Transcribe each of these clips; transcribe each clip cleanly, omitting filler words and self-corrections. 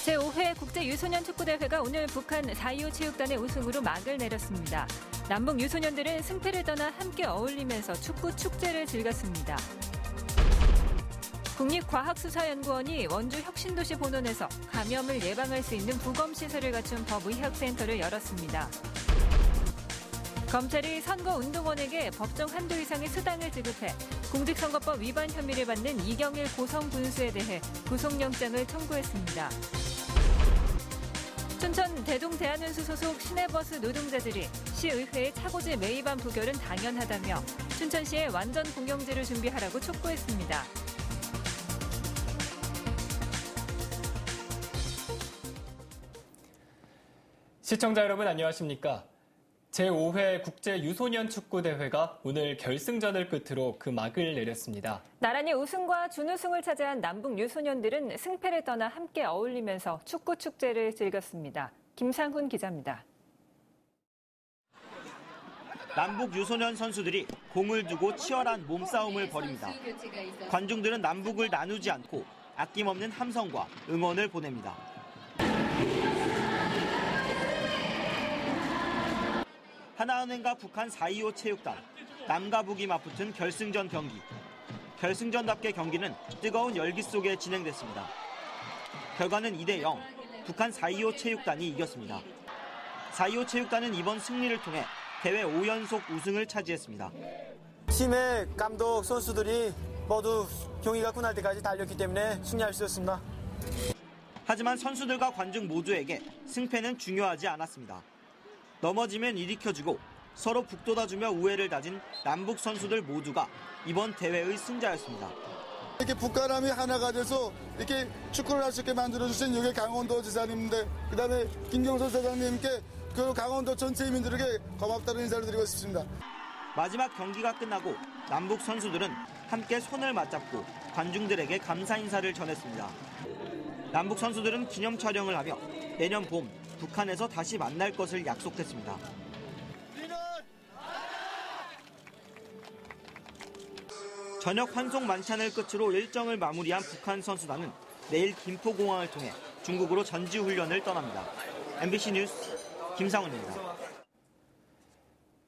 제5회 국제유소년 축구대회가 오늘 북한 4.25 체육단의 우승으로 막을 내렸습니다. 남북 유소년들은 승패를 떠나 함께 어울리면서 축구 축제를 즐겼습니다. 국립과학수사연구원이 원주 혁신도시 본원에서 감염을 예방할 수 있는 부검시설을 갖춘 법의학센터를 열었습니다. 검찰이 선거운동원에게 법정 한도 이상의 수당을 지급해 공직선거법 위반 혐의를 받는 이경일 고성 군수에 대해 구속영장을 청구했습니다. 춘천 대동대한운수 소속 시내버스 노동자들이 시의회의 차고지 매입안 부결은 당연하다며 춘천시에 완전 공영제를 준비하라고 촉구했습니다. 시청자 여러분 안녕하십니까? 제5회 국제유소년 축구대회가 오늘 결승전을 끝으로 그 막을 내렸습니다. 나란히 우승과 준우승을 차지한 남북 유소년들은 승패를 떠나 함께 어울리면서 축구 축제를 즐겼습니다. 김상훈 기자입니다. 남북 유소년 선수들이 공을 두고 치열한 몸싸움을 벌입니다. 관중들은 남북을 나누지 않고 아낌없는 함성과 응원을 보냅니다. 하나은행과 북한 4.25 체육단, 남과 북이 맞붙은 결승전 경기. 결승전답게 경기는 뜨거운 열기 속에 진행됐습니다. 결과는 2대0, 북한 4.25 체육단이 이겼습니다. 4.25 체육단은 이번 승리를 통해 대회 5연속 우승을 차지했습니다. 팀의 감독, 선수들이 모두 경기가 끝날 때까지 달렸기 때문에 승리할 수 있었습니다. 하지만 선수들과 관중 모두에게 승패는 중요하지 않았습니다. 넘어지면 일으켜주고 서로 북돋아주며 우애를 다진 남북 선수들 모두가 이번 대회의 승자였습니다. 이렇게 북한함이 하나가 돼서 이렇게 축구를 할 수 있게 만들어주신 여기 강원도 지사님인데 그다음에 김경선 사장님께 그 강원도 전체 시민들에게 고맙다는 인사를 드리고 싶습니다. 마지막 경기가 끝나고 남북 선수들은 함께 손을 맞잡고 관중들에게 감사 인사를 전했습니다. 남북 선수들은 기념 촬영을 하며 내년 봄 북한에서 다시 만날 것을 약속했습니다. 저녁 환송 만찬을 끝으로 일정을 마무리한 북한 선수단은 내일 김포공항을 통해 중국으로 전지훈련을 떠납니다. MBC 뉴스 김상훈입니다.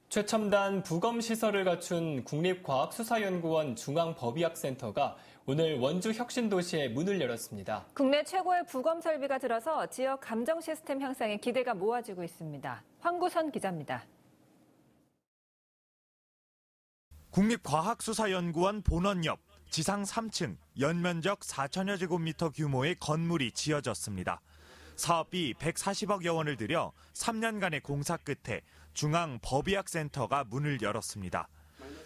최첨단 부검시설을 갖춘 국립과학수사연구원 중앙법의학센터가 오늘 원주 혁신도시에 문을 열었습니다. 국내 최고의 부검 설비가 들어서 지역 감정 시스템 향상에 기대가 모아지고 있습니다. 황구선 기자입니다. 국립과학수사연구원 본원 옆 지상 3층 연면적 4천여 제곱미터 규모의 건물이 지어졌습니다. 사업비 140억여 원을 들여 3년간의 공사 끝에 중앙법의학센터가 문을 열었습니다.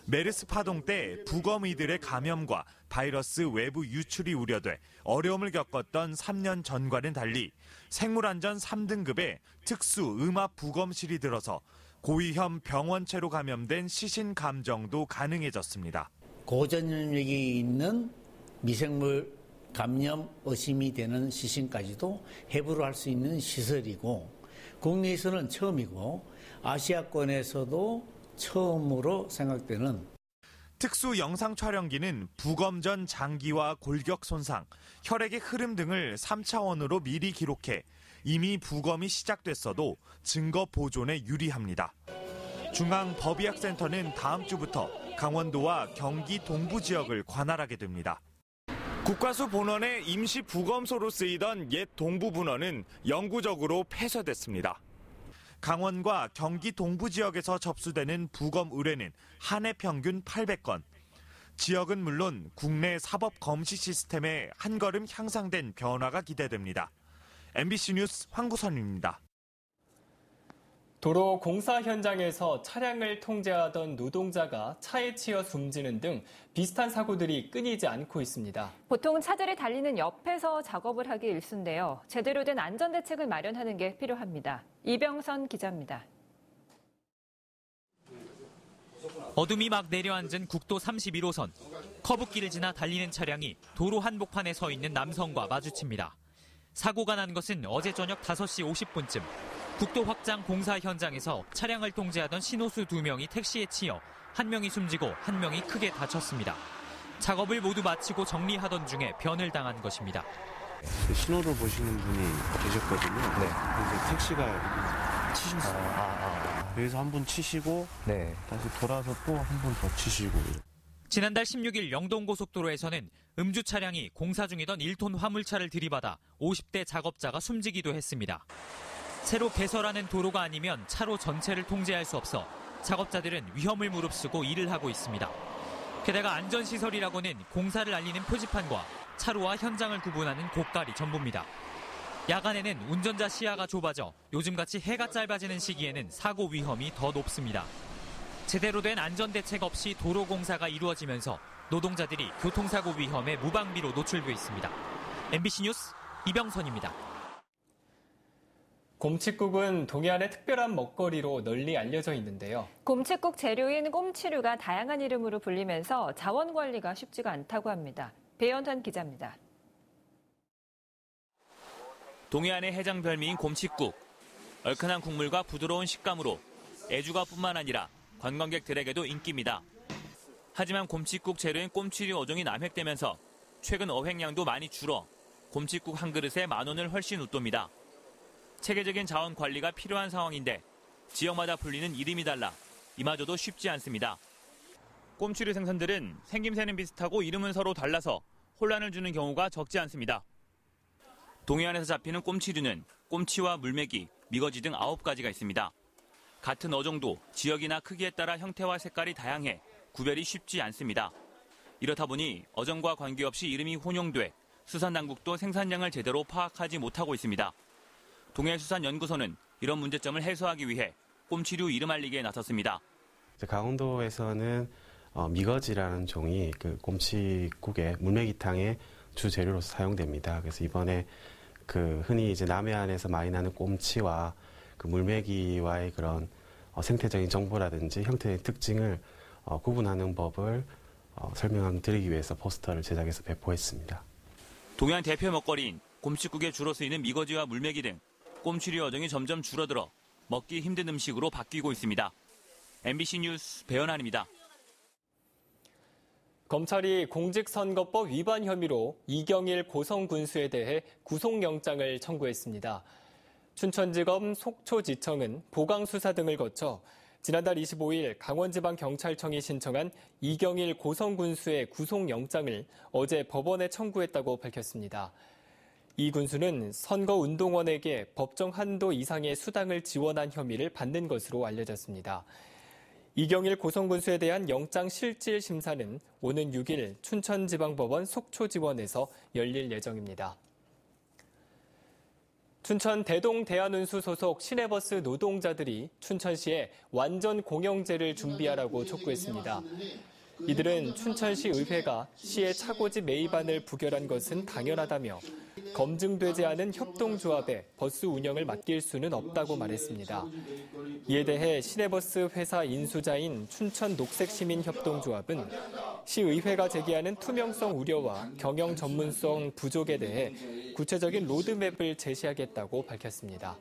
메르스 파동 때 부검의들의 감염과 바이러스 외부 유출이 우려돼 어려움을 겪었던 3년 전과는 달리 생물안전 3등급의 특수 음압 부검실이 들어서 고위험 병원체로 감염된 시신 감정도 가능해졌습니다. 고전염력이 있는 미생물 감염 의심이 되는 시신까지도 해부를 할 수 있는 시설이고 국내에서는 처음이고 아시아권에서도 처음으로 생각되는 특수 영상 촬영기는 부검 전 장기와 골격 손상, 혈액의 흐름 등을 3차원으로 미리 기록해 이미 부검이 시작됐어도 증거 보존에 유리합니다. 중앙법의학센터는 다음 주부터 강원도와 경기 동부 지역을 관할하게 됩니다. 국과수 본원의 임시 부검소로 쓰이던 옛 동부분원은 영구적으로 폐쇄됐습니다. 강원과 경기 동부 지역에서 접수되는 부검 의뢰는 한 해 평균 800건. 지역은 물론 국내 사법 검시 시스템에 한 걸음 향상된 변화가 기대됩니다. MBC 뉴스 황구선입니다. 도로 공사 현장에서 차량을 통제하던 노동자가 차에 치여 숨지는 등 비슷한 사고들이 끊이지 않고 있습니다. 보통 차들이 달리는 옆에서 작업을 하기 일쑤인데요. 제대로 된 안전대책을 마련하는 게 필요합니다. 이병선 기자입니다. 어둠이 막 내려앉은 국도 31호선. 커브길을 지나 달리는 차량이 도로 한복판에 서 있는 남성과 마주칩니다. 사고가 난 것은 어제 저녁 5시 50분쯤. 국도 확장 공사 현장에서 차량을 통제하던 신호수 2명이 택시에 치여 한 명이 숨지고 한 명이 크게 다쳤습니다. 작업을 모두 마치고 정리하던 중에 변을 당한 것입니다. 신호를 보시는 분이 계셨거든요. 네. 이제 택시가 치셨어요. 여기서 한 분 치시고 다시 돌아서 또 한 분 더 치시고. 지난달 16일 영동고속도로에서는 음주 차량이 공사 중이던 1톤 화물차를 들이받아 50대 작업자가 숨지기도 했습니다. 새로 개설하는 도로가 아니면 차로 전체를 통제할 수 없어 작업자들은 위험을 무릅쓰고 일을 하고 있습니다. 게다가 안전시설이라고는 공사를 알리는 표지판과 차로와 현장을 구분하는 고깔이 전부입니다. 야간에는 운전자 시야가 좁아져 요즘같이 해가 짧아지는 시기에는 사고 위험이 더 높습니다. 제대로 된 안전대책 없이 도로 공사가 이루어지면서 노동자들이 교통사고 위험에 무방비로 노출돼 있습니다. MBC 뉴스 이병선입니다. 곰칫국은 동해안의 특별한 먹거리로 널리 알려져 있는데요. 곰칫국 재료인 꼼치류가 다양한 이름으로 불리면서 자원 관리가 쉽지가 않다고 합니다. 배연환 기자입니다. 동해안의 해장 별미인 곰칫국. 얼큰한 국물과 부드러운 식감으로 애주가뿐만 아니라 관광객들에게도 인기입니다. 하지만 곰칫국 재료인 꼼치류 어종이 남획되면서 최근 어획량도 많이 줄어 곰칫국 한 그릇에 10,000원을 훨씬 웃돕니다. 체계적인 자원 관리가 필요한 상황인데 지역마다 불리는 이름이 달라 이마저도 쉽지 않습니다. 꼼치류 생선들은 생김새는 비슷하고 이름은 서로 달라서 혼란을 주는 경우가 적지 않습니다. 동해안에서 잡히는 꼼치류는 꼼치와 물메기, 미거지 등 9가지가 있습니다. 같은 어종도 지역이나 크기에 따라 형태와 색깔이 다양해 구별이 쉽지 않습니다. 이렇다 보니 어종과 관계없이 이름이 혼용돼 수산당국도 생산량을 제대로 파악하지 못하고 있습니다. 동해수산연구소는 이런 문제점을 해소하기 위해 꼼치류 이름 알리기에 나섰습니다. 강원도에서는 미거지라는 종이 그 꼼치국의 물메기탕의 주 재료로서 사용됩니다. 그래서 이번에 흔히 이제 남해안에서 많이 나는 꼼치와 그 물메기와의 그런 생태적인 정보라든지 형태의 특징을 구분하는 법을 설명드리기 위해서 포스터를 제작해서 배포했습니다. 동해안 대표 먹거리인 곰칫국에 주로 쓰이는 미거지와 물메기 등 꼼치류 어종이 점점 줄어들어 먹기 힘든 음식으로 바뀌고 있습니다. MBC 뉴스 배연환입니다. 검찰이 공직선거법 위반 혐의로 이경일 고성군수에 대해 구속영장을 청구했습니다. 춘천지검 속초지청은 보강수사 등을 거쳐 지난달 25일 강원지방경찰청이 신청한 이경일 고성군수의 구속영장을 어제 법원에 청구했다고 밝혔습니다. 이 군수는 선거운동원에게 법정 한도 이상의 수당을 지원한 혐의를 받는 것으로 알려졌습니다. 이경일 고성군수에 대한 영장 실질 심사는 오는 6일 춘천지방법원 속초지원에서 열릴 예정입니다. 춘천 대동 대한운수 소속 시내버스 노동자들이 춘천시에 완전 공영제를 준비하라고 촉구했습니다. 이들은 춘천시 의회가 시의 차고지 매입안을 부결한 것은 당연하다며 검증되지 않은 협동조합에 버스 운영을 맡길 수는 없다고 말했습니다. 이에 대해 시내버스 회사 인수자인 춘천녹색시민협동조합은 시의회가 제기하는 투명성 우려와 경영 전문성 부족에 대해 구체적인 로드맵을 제시하겠다고 밝혔습니다.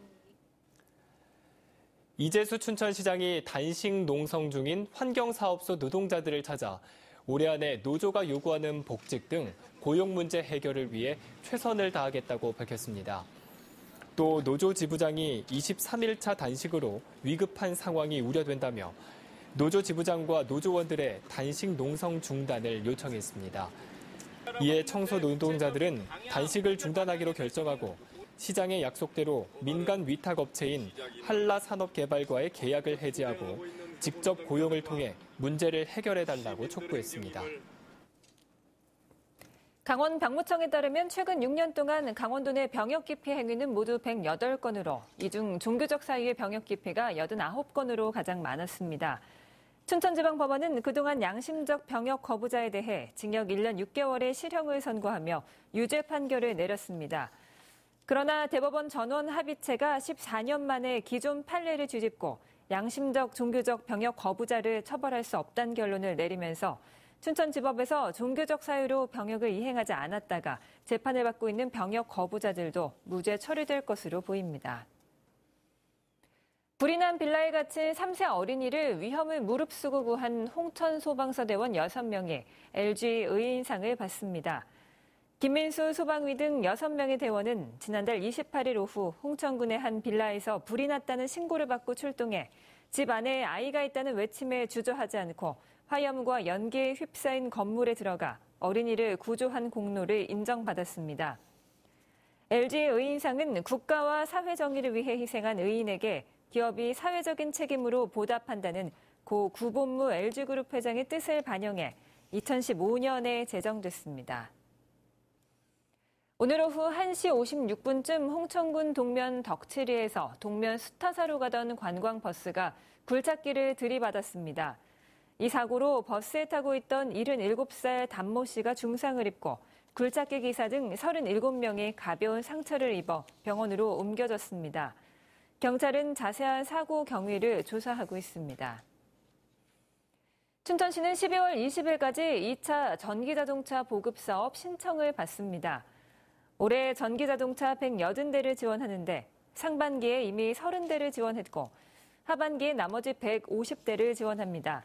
이재수 춘천시장이 단식 농성 중인 환경사업소 노동자들을 찾아 올해 안에 노조가 요구하는 복직 등 고용 문제 해결을 위해 최선을 다하겠다고 밝혔습니다. 또 노조 지부장이 23일차 단식으로 위급한 상황이 우려된다며 노조 지부장과 노조원들의 단식 농성 중단을 요청했습니다. 이에 청소 노동자들은 단식을 중단하기로 결정하고 시장의 약속대로 민간 위탁업체인 한라산업개발과의 계약을 해지하고 직접 고용을 통해 문제를 해결해달라고 촉구했습니다. 강원 병무청에 따르면 최근 6년 동안 강원도 내 병역 기피 행위는 모두 108건으로 이 중 종교적 사유의 병역 기피가 89건으로 가장 많았습니다. 춘천지방법원은 그동안 양심적 병역 거부자에 대해 징역 1년 6개월의 실형을 선고하며 유죄 판결을 내렸습니다. 그러나 대법원 전원 합의체가 14년 만에 기존 판례를 뒤집고 양심적 종교적 병역 거부자를 처벌할 수 없다는 결론을 내리면서 춘천지법에서 종교적 사유로 병역을 이행하지 않았다가 재판을 받고 있는 병역 거부자들도 무죄 처리될 것으로 보입니다. 불이 난 빌라에 갇힌 3세 어린이를 위험을 무릅쓰고 구한 홍천 소방서대원 6명이 LG 의인상을 받습니다. 김민수 소방위 등 6명의 대원은 지난달 28일 오후 홍천군의 한 빌라에서 불이 났다는 신고를 받고 출동해 집 안에 아이가 있다는 외침에 주저하지 않고 화염과 연기에 휩싸인 건물에 들어가 어린이를 구조한 공로를 인정받았습니다. LG 의인상은 국가와 사회 정의를 위해 희생한 의인에게 기업이 사회적인 책임으로 보답한다는 고 구본무 LG그룹 회장의 뜻을 반영해 2015년에 제정됐습니다. 오늘 오후 1시 56분쯤 홍천군 동면 덕칠리에서 동면 수타사로 가던 관광버스가 굴착기를 들이받았습니다. 이 사고로 버스에 타고 있던 77살 담모 씨가 중상을 입고 굴착기 기사 등 37명이 가벼운 상처를 입어 병원으로 옮겨졌습니다. 경찰은 자세한 사고 경위를 조사하고 있습니다. 춘천시는 12월 20일까지 2차 전기자동차 보급사업 신청을 받습니다. 올해 전기자동차 180대를 지원하는데 상반기에 이미 30대를 지원했고 하반기에 나머지 150대를 지원합니다.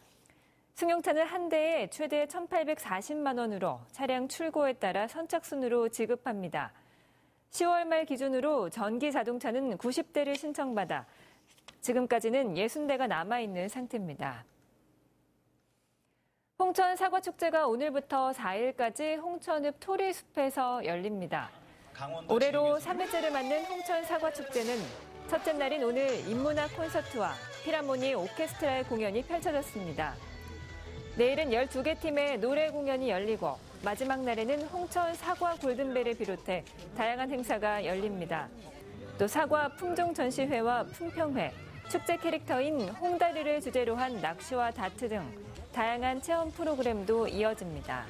승용차는 한 대에 최대 1,840만 원으로 차량 출고에 따라 선착순으로 지급합니다. 10월 말 기준으로 전기자동차는 90대를 신청받아 지금까지는 60대가 남아있는 상태입니다. 홍천 사과축제가 오늘부터 4일까지 홍천읍 토리숲에서 열립니다. 올해로 3회째를 맞는 홍천 사과축제는 첫째 날인 오늘 인문학 콘서트와 필하모니 오케스트라의 공연이 펼쳐졌습니다. 내일은 12개 팀의 노래 공연이 열리고 마지막 날에는 홍천 사과 골든벨을 비롯해 다양한 행사가 열립니다. 또 사과 품종 전시회와 품평회, 축제 캐릭터인 홍다리를 주제로 한 낚시와 다트 등 다양한 체험 프로그램도 이어집니다.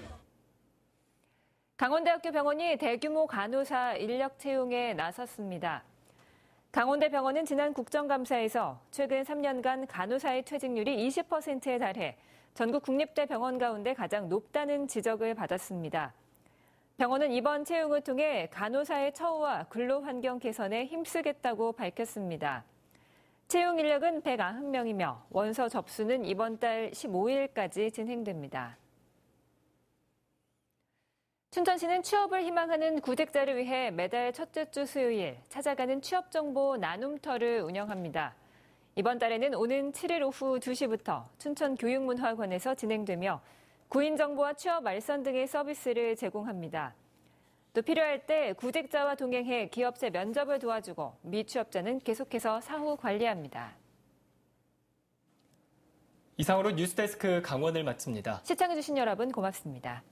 강원대학교 병원이 대규모 간호사 인력 채용에 나섰습니다. 강원대병원은 지난 국정감사에서 최근 3년간 간호사의 퇴직률이 20%에 달해 전국 국립대 병원 가운데 가장 높다는 지적을 받았습니다. 병원은 이번 채용을 통해 간호사의 처우와 근로환경 개선에 힘쓰겠다고 밝혔습니다. 채용 인력은 190명이며 원서 접수는 이번 달 15일까지 진행됩니다. 춘천시는 취업을 희망하는 구직자를 위해 매달 첫째 주 수요일 찾아가는 취업정보 나눔터를 운영합니다. 이번 달에는 오는 7일 오후 2시부터 춘천교육문화관에서 진행되며 구인정보와 취업 알선 등의 서비스를 제공합니다. 또 필요할 때 구직자와 동행해 기업체 면접을 도와주고 미취업자는 계속해서 사후 관리합니다. 이상으로 뉴스데스크 강원을 마칩니다. 시청해주신 여러분 고맙습니다.